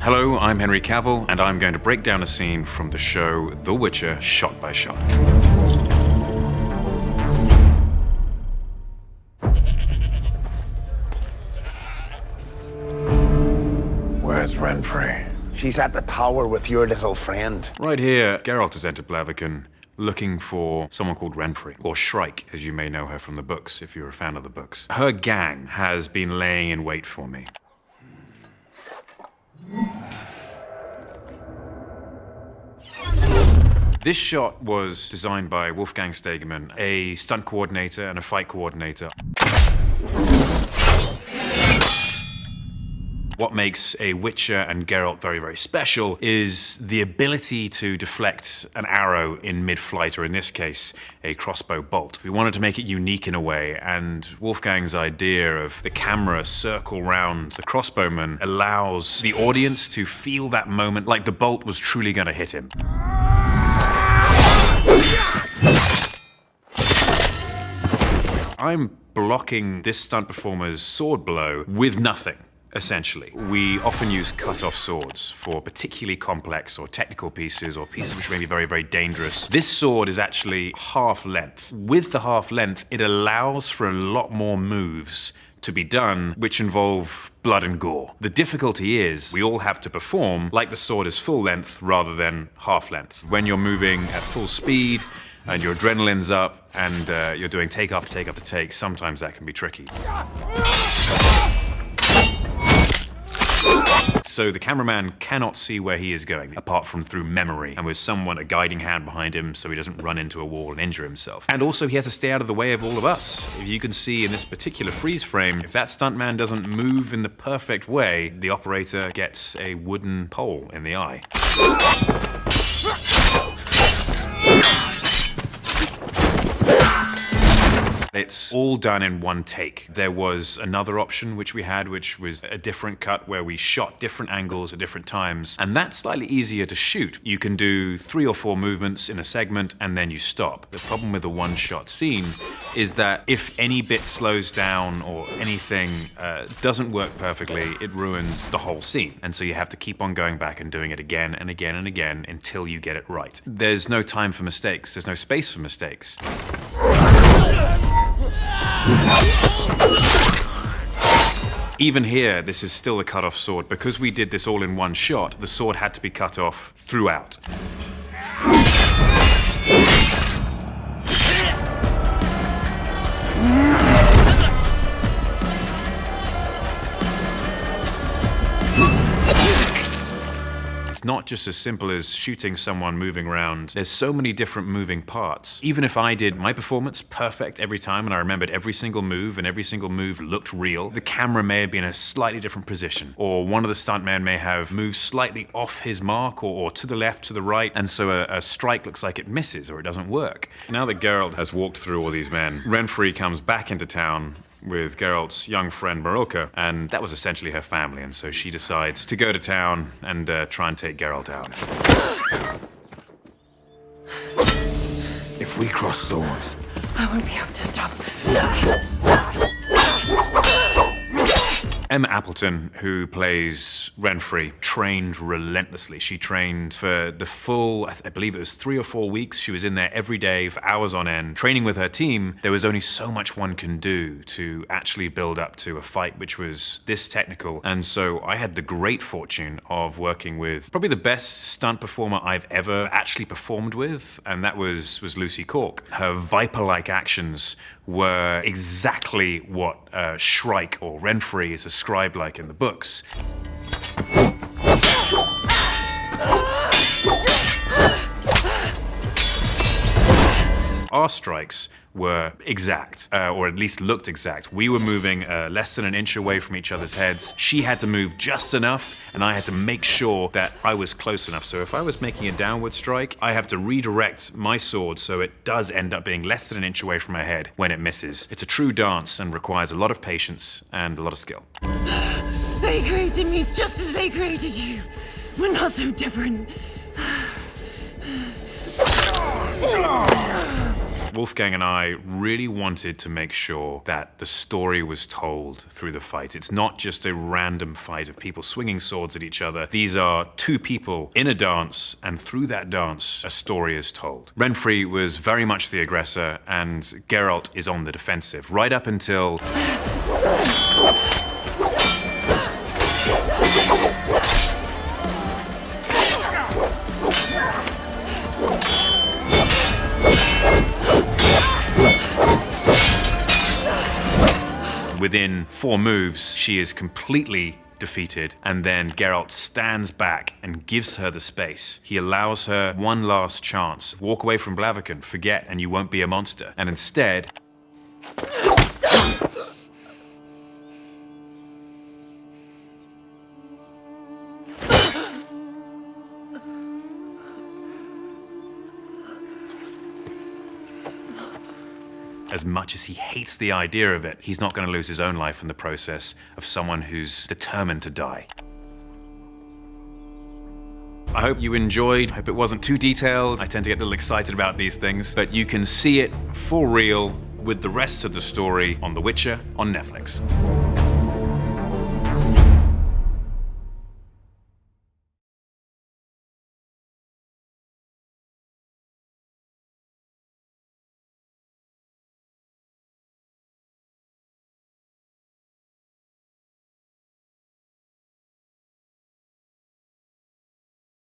Hello, I'm Henry Cavill, and I'm going to break down a scene from the show The Witcher, shot by shot. Where's Renfrey? She's at the tower with your little friend. Right here, Geralt has entered Blaviken looking for someone called Renfrey, or Shrike, as you may know her from the books, if you're a fan of the books. Her gang has been laying in wait for me. This shot was designed by Wolfgang Stegemann, a stunt coordinator and a fight coordinator. What makes a Witcher and Geralt very, very special is the ability to deflect an arrow in mid-flight, or in this case, a crossbow bolt. We wanted to make it unique in a way, and Wolfgang's idea of the camera circle round the crossbowman allows the audience to feel that moment like the bolt was truly going to hit him. I'm blocking this stunt performer's sword blow with nothing. Essentially, we often use cut-off swords for particularly complex or technical pieces, or pieces which may be very, very dangerous. This sword is actually half length. With the half length, it allows for a lot more moves to be done, which involve blood and gore. The difficulty is we all have to perform like the sword is full length rather than half length. When you're moving at full speed and your adrenaline's up and you're doing take after take after take, sometimes that can be tricky. So the cameraman cannot see where he is going, apart from through memory, and with someone, a guiding hand behind him, so he doesn't run into a wall and injure himself. And also he has to stay out of the way of all of us. If you can see in this particular freeze frame, if that stuntman doesn't move in the perfect way, the operator gets a wooden pole in the eye. It's all done in one take. There was another option which we had, which was a different cut where we shot different angles at different times, and that's slightly easier to shoot. You can do 3 or 4 movements in a segment and then you stop. The problem with a one-shot scene is that if any bit slows down or anything doesn't work perfectly, it ruins the whole scene. And so you have to keep on going back and doing it again and again and again until you get it right. There's no time for mistakes. There's no space for mistakes. Even here, this is still a cut-off sword. Because we did this all in one shot, the sword had to be cut off throughout. It's not just as simple as shooting someone moving around. There's so many different moving parts. Even if I did my performance perfect every time and I remembered every single move and every single move looked real, the camera may have been in a slightly different position, or one of the stuntmen may have moved slightly off his mark or to the left, to the right, and so a strike looks like it misses or it doesn't work. Now that Geralt has walked through all these men, Renfrey comes back into town with Geralt's young friend Marilka, and that was essentially her family, and so she decides to go to town and try and take Geralt out. If we cross swords, I won't be able to stop. Emma Appleton, who plays Renfrey, trained relentlessly. She trained for the full, I believe it was 3 or 4 weeks. She was in there every day for hours on end, training with her team. There was only so much one can do to actually build up to a fight which was this technical. And so I had the great fortune of working with probably the best stunt performer I've ever actually performed with, and that was Lucy Cork. Her viper-like actions were exactly what Shrike or Renfrey is described like in the books. Our strikes were exact, or at least looked exact. We were moving less than an inch away from each other's heads. She had to move just enough, and I had to make sure that I was close enough. So if I was making a downward strike, I have to redirect my sword so it does end up being less than an inch away from her head when it misses. It's a true dance and requires a lot of patience and a lot of skill. They created me just as they created you. We're not so different. Wolfgang and I really wanted to make sure that the story was told through the fight. It's not just a random fight of people swinging swords at each other. These are two people in a dance, and through that dance, a story is told. Renfri was very much the aggressor, and Geralt is on the defensive, right up until... Within 4 moves, she is completely defeated, and then Geralt stands back and gives her the space. He allows her one last chance. Walk away from Blaviken, forget, and you won't be a monster. And instead... As much as he hates the idea of it, he's not going to lose his own life in the process of someone who's determined to die. I hope you enjoyed. I hope it wasn't too detailed. I tend to get a little excited about these things, but you can see it for real with the rest of the story on The Witcher on Netflix.